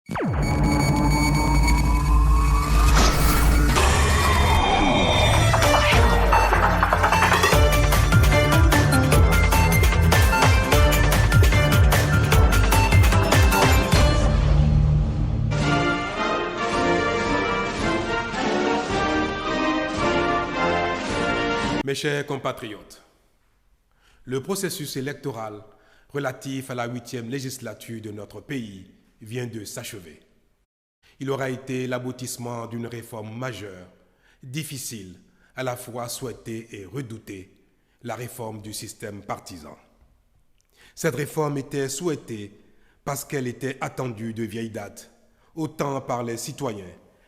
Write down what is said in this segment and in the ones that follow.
Mes chers compatriotes, le processus électoral relatif à la 8e législature de notre pays vient de s'achever. Il aura été l'aboutissement d'une réforme majeure, difficile, à la fois souhaitée et redoutée, la réforme du système partisan. Cette réforme était souhaitée parce qu'elle était attendue de vieille date, autant par les citoyens,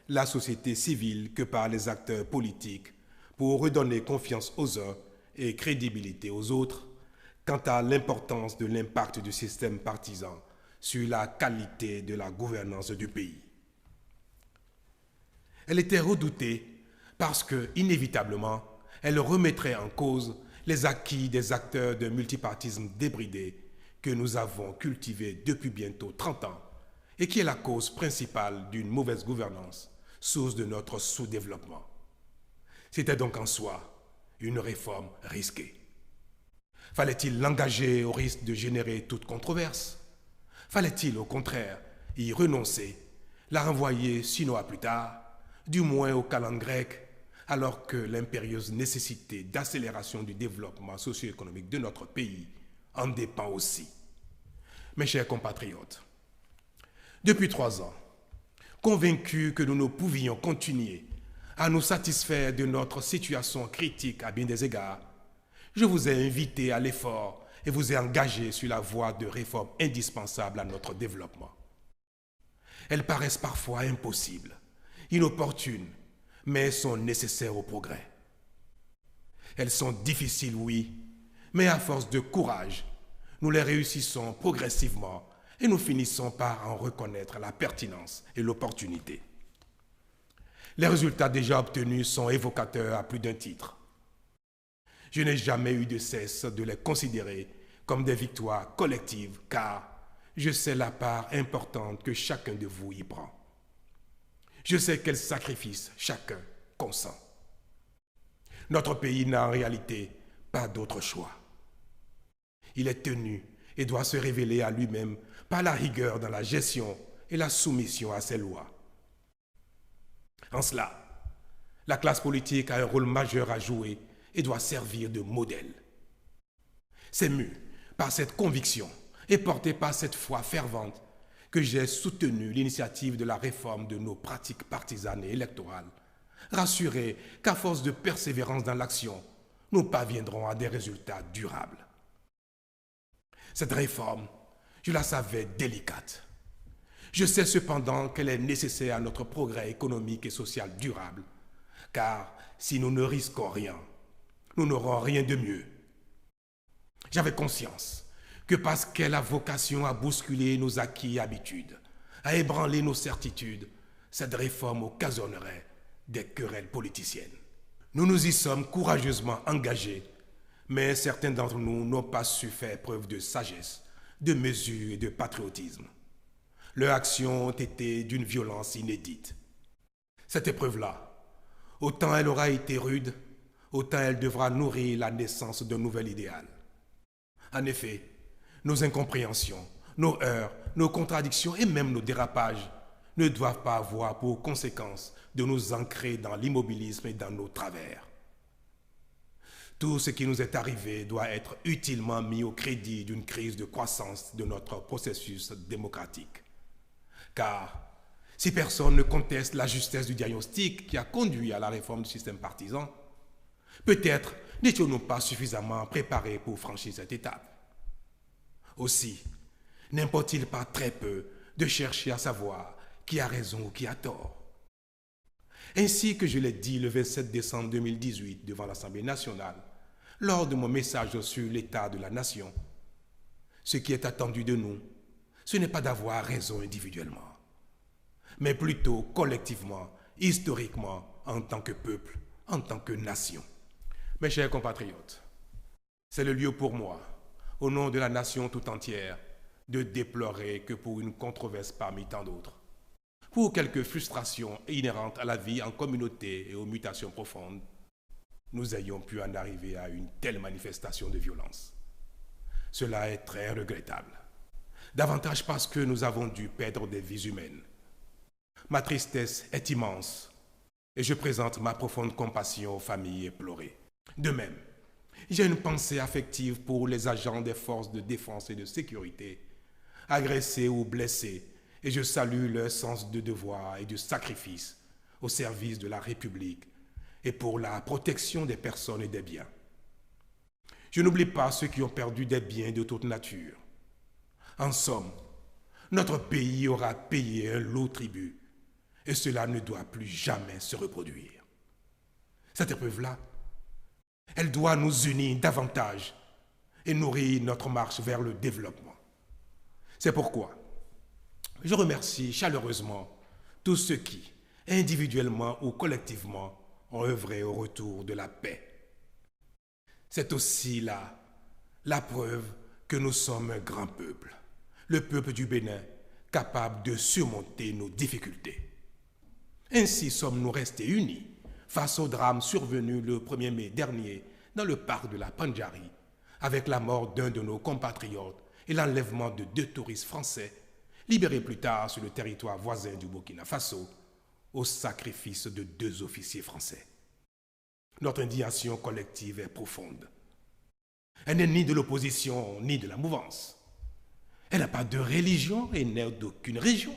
la société civile que par les acteurs politiques, pour redonner confiance aux uns et crédibilité aux autres quant à l'importance de l'impact du système partisan sur la qualité de la gouvernance du pays. Elle était redoutée parce que, inévitablement, elle remettrait en cause les acquis des acteurs d'un multipartisme débridé que nous avons cultivé depuis bientôt 30 ans et qui est la cause principale d'une mauvaise gouvernance, source de notre sous-développement. C'était donc en soi une réforme risquée. Fallait-il l'engager au risque de générer toute controverse? Fallait-il au contraire y renoncer, la renvoyer sinon à plus tard, du moins au calendrier grec, alors que l'impérieuse nécessité d'accélération du développement socio-économique de notre pays en dépend aussi? Mes chers compatriotes, depuis 3 ans, convaincus que nous ne pouvions continuer à nous satisfaire de notre situation critique à bien des égards, je vous ai invité à l'effort et vous ai engagé sur la voie de réformes indispensables à notre développement. Elles paraissent parfois impossibles, inopportunes, mais sont nécessaires au progrès. Elles sont difficiles, oui, mais à force de courage, nous les réussissons progressivement et nous finissons par en reconnaître la pertinence et l'opportunité. Les résultats déjà obtenus sont évocateurs à plus d'un titre. Je n'ai jamais eu de cesse de les considérer comme des victoires collectives car je sais la part importante que chacun de vous y prend. Je sais quels sacrifices chacun consent. Notre pays n'a en réalité pas d'autre choix. Il est tenu et doit se révéler à lui-même par la rigueur dans la gestion et la soumission à ses lois. En cela, la classe politique a un rôle majeur à jouer et doit servir de modèle. C'est mu par cette conviction et porté par cette foi fervente que j'ai soutenu l'initiative de la réforme de nos pratiques partisanes et électorales, rassuré qu'à force de persévérance dans l'action, nous parviendrons à des résultats durables. Cette réforme, je la savais délicate. Je sais cependant qu'elle est nécessaire à notre progrès économique et social durable, car si nous ne risquons rien, nous n'aurons rien de mieux. J'avais conscience que parce qu'elle a vocation à bousculer nos acquis et habitudes, à ébranler nos certitudes, cette réforme occasionnerait des querelles politiciennes. Nous nous y sommes courageusement engagés, mais certains d'entre nous n'ont pas su faire preuve de sagesse, de mesure et de patriotisme. Leurs actions ont été d'une violence inédite. Cette épreuve-là, autant elle aura été rude, autant elle devra nourrir la naissance d'un nouvel idéal. En effet, nos incompréhensions, nos heurts, nos contradictions et même nos dérapages ne doivent pas avoir pour conséquence de nous ancrer dans l'immobilisme et dans nos travers. Tout ce qui nous est arrivé doit être utilement mis au crédit d'une crise de croissance de notre processus démocratique. Car si personne ne conteste la justesse du diagnostic qui a conduit à la réforme du système partisan, peut-être n'étions-nous pas suffisamment préparés pour franchir cette étape. Aussi, n'importe-t-il pas très peu de chercher à savoir qui a raison ou qui a tort. Ainsi que je l'ai dit le 27 décembre 2018 devant l'Assemblée nationale, lors de mon message sur l'état de la nation, ce qui est attendu de nous, ce n'est pas d'avoir raison individuellement, mais plutôt collectivement, historiquement, en tant que peuple, en tant que nation. Mes chers compatriotes, c'est le lieu pour moi, au nom de la nation tout entière, de déplorer que pour une controverse parmi tant d'autres, pour quelques frustrations inhérentes à la vie en communauté et aux mutations profondes, nous ayons pu en arriver à une telle manifestation de violence. Cela est très regrettable, davantage parce que nous avons dû perdre des vies humaines. Ma tristesse est immense et je présente ma profonde compassion aux familles éplorées. De même, j'ai une pensée affective pour les agents des forces de défense et de sécurité, agressés ou blessés, et je salue leur sens de devoir et de sacrifice au service de la République et pour la protection des personnes et des biens. Je n'oublie pas ceux qui ont perdu des biens de toute nature. En somme, notre pays aura payé un lourd tribut et cela ne doit plus jamais se reproduire. Cette épreuve-là, elle doit nous unir davantage et nourrir notre marche vers le développement. C'est pourquoi je remercie chaleureusement tous ceux qui, individuellement ou collectivement, ont œuvré au retour de la paix. C'est aussi là la preuve que nous sommes un grand peuple, le peuple du Bénin, capable de surmonter nos difficultés. Ainsi sommes-nous restés unis face au drame survenu le 1er mai dernier dans le parc de la Pandjari, avec la mort d'un de nos compatriotes et l'enlèvement de 2 touristes français, libérés plus tard sur le territoire voisin du Burkina Faso, au sacrifice de 2 officiers français. Notre indignation collective est profonde. Elle n'est ni de l'opposition ni de la mouvance. Elle n'a pas de religion et n'est d'aucune région.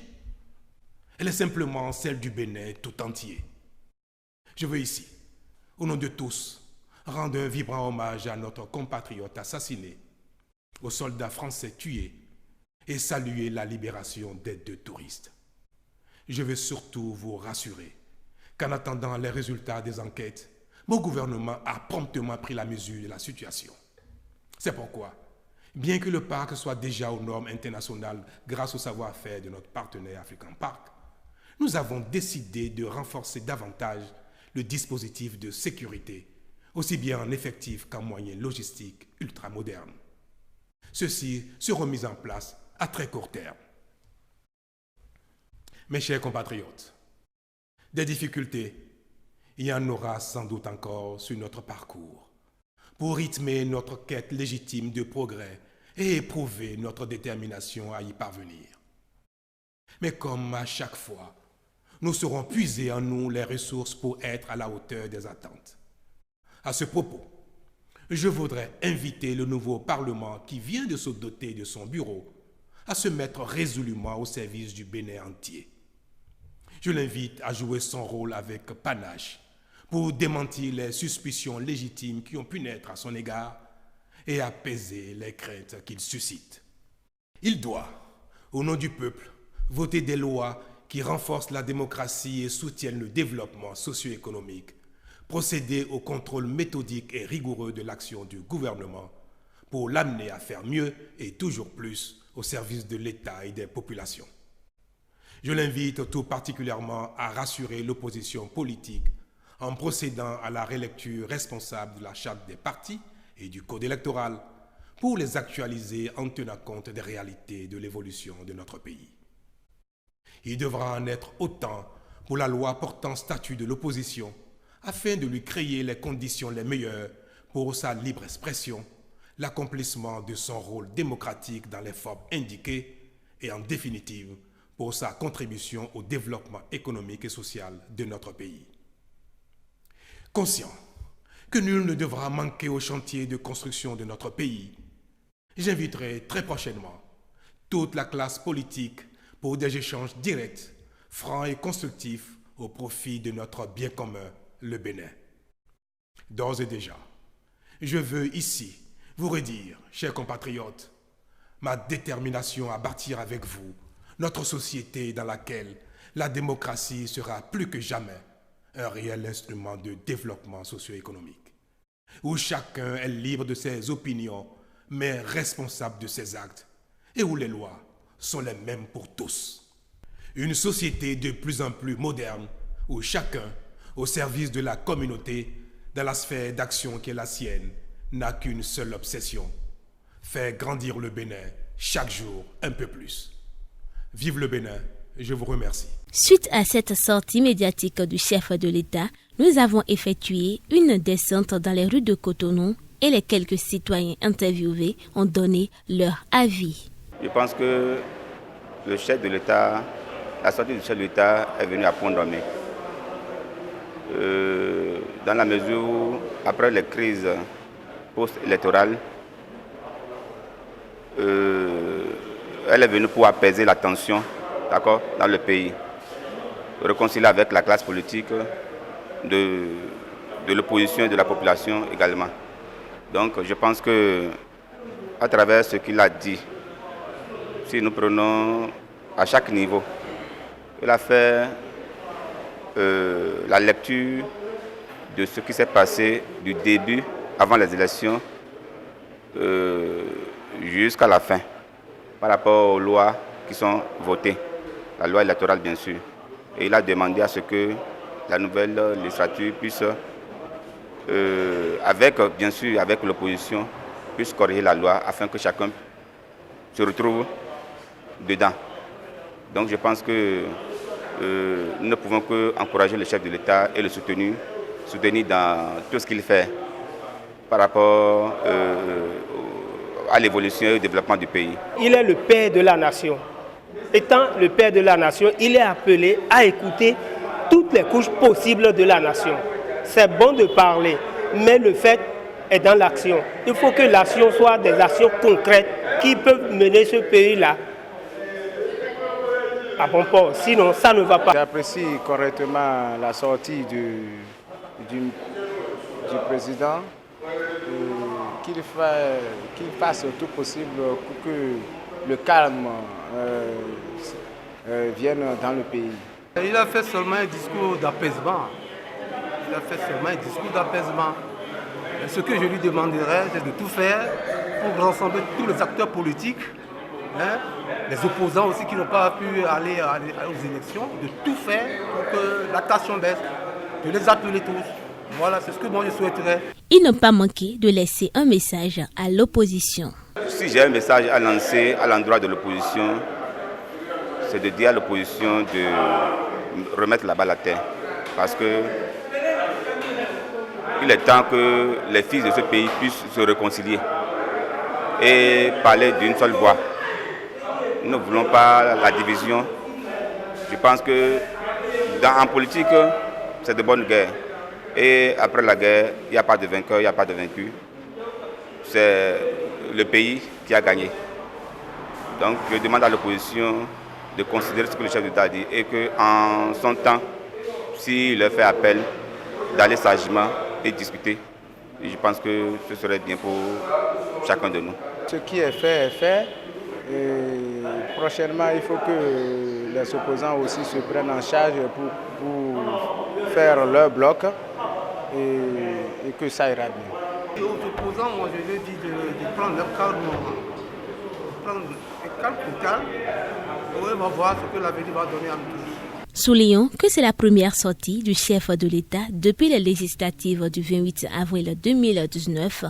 Elle est simplement celle du Bénin tout entier. Je veux ici, au nom de tous, rendre un vibrant hommage à notre compatriote assassiné, aux soldats français tués et saluer la libération des 2 touristes. Je veux surtout vous rassurer qu'en attendant les résultats des enquêtes, mon gouvernement a promptement pris la mesure de la situation. C'est pourquoi, bien que le parc soit déjà aux normes internationales grâce au savoir-faire de notre partenaire African Park, nous avons décidé de renforcer davantage le dispositif de sécurité, aussi bien en effectifs qu'en moyens logistiques ultramodernes. Ceux-ci seront mis en place à très court terme. Mes chers compatriotes, des difficultés, il y en aura sans doute encore sur notre parcours pour rythmer notre quête légitime de progrès et éprouver notre détermination à y parvenir. Mais comme à chaque fois, nous saurons puiser en nous les ressources pour être à la hauteur des attentes. À ce propos, je voudrais inviter le nouveau Parlement qui vient de se doter de son bureau à se mettre résolument au service du Bénin entier. Je l'invite à jouer son rôle avec panache pour démentir les suspicions légitimes qui ont pu naître à son égard et apaiser les craintes qu'il suscite. Il doit, au nom du peuple, voter des lois qui renforcent la démocratie et soutiennent le développement socio-économique, procéder au contrôle méthodique et rigoureux de l'action du gouvernement pour l'amener à faire mieux et toujours plus au service de l'État et des populations. Je l'invite tout particulièrement à rassurer l'opposition politique en procédant à la relecture responsable de la charte des partis et du code électoral pour les actualiser en tenant compte des réalités de l'évolution de notre pays. Il devra en être autant pour la loi portant statut de l'opposition afin de lui créer les conditions les meilleures pour sa libre expression, l'accomplissement de son rôle démocratique dans les formes indiquées et en définitive pour sa contribution au développement économique et social de notre pays. Conscient que nul ne devra manquer au chantier de construction de notre pays, j'inviterai très prochainement toute la classe politique pour des échanges directs, francs et constructifs au profit de notre bien commun, le Bénin. D'ores et déjà, je veux ici vous redire, chers compatriotes, ma détermination à bâtir avec vous notre société dans laquelle la démocratie sera plus que jamais un réel instrument de développement socio-économique, où chacun est libre de ses opinions, mais responsable de ses actes, et où les lois sont les mêmes pour tous. Une société de plus en plus moderne, où chacun, au service de la communauté, dans la sphère d'action qui est la sienne, n'a qu'une seule obsession, faire grandir le Bénin chaque jour un peu plus. Vive le Bénin, Je vous remercie. Suite à cette sortie médiatique du chef de l'État, nous avons effectué une descente dans les rues de Cotonou et les quelques citoyens interviewés ont donné leur avis. Je pense que le chef de l'État, la sortie du chef de l'État est venue à point nommé. Dans la mesure où, après les crises post-électorales, elle est venue pour apaiser la tension, d'accord, dans le pays, réconcilier avec la classe politique, de l'opposition et de la population également. Donc je pense que à travers ce qu'il a dit, si nous prenons à chaque niveau, il a fait la lecture de ce qui s'est passé du début, avant les élections, jusqu'à la fin, par rapport aux lois qui sont votées, la loi électorale bien sûr. Et il a demandé à ce que la nouvelle législature puisse, bien sûr avec l'opposition, puisse corriger la loi afin que chacun se retrouve dedans. Donc je pense que nous ne pouvons qu'encourager le chef de l'État et le soutenir dans tout ce qu'il fait par rapport à l'évolution et au développement du pays. Il est le père de la nation. Étant le père de la nation, il est appelé à écouter toutes les couches possibles de la nation. C'est bon de parler, mais le fait est dans l'action. Il faut que l'action soit des actions concrètes qui peuvent mener ce pays-là à bon port. Sinon, ça ne va pas. J'apprécie correctement la sortie du président, qu'il fasse tout possible pour que le calme vienne dans le pays. Il a fait seulement un discours d'apaisement. Ce que je lui demanderais, c'est de tout faire pour rassembler tous les acteurs politiques, les opposants aussi qui n'ont pas pu aller aux élections, de tout faire pour que la tension baisse, de les appeler tous. Voilà, c'est ce que moi je souhaiterais. Ils n'ont pas manqué de laisser un message à l'opposition. Si j'ai un message à lancer à l'endroit de l'opposition, c'est de dire à l'opposition de remettre la balle à terre. Parce que il est temps que les fils de ce pays puissent se réconcilier et parler d'une seule voix. Nous ne voulons pas la division. Je pense que en politique, c'est de bonne guerre. Et après la guerre, il n'y a pas de vainqueur, il n'y a pas de vaincu. C'est le pays qui a gagné. Donc je demande à l'opposition de considérer ce que le chef d'État a dit et qu'en son temps, s'il leur fait appel, d'aller sagement et discuter. Et je pense que ce serait bien pour chacun de nous. Ce qui est fait est fait. Et prochainement, il faut que les opposants aussi se prennent en charge pour faire leur bloc et que ça ira bien. Et aux opposants, moi je leur dis de prendre leur calme, calme. On va voir ce que l'avenir va donner à nous tous. Soulignons que c'est la première sortie du chef de l'État depuis les législatives du 28 avril 2019.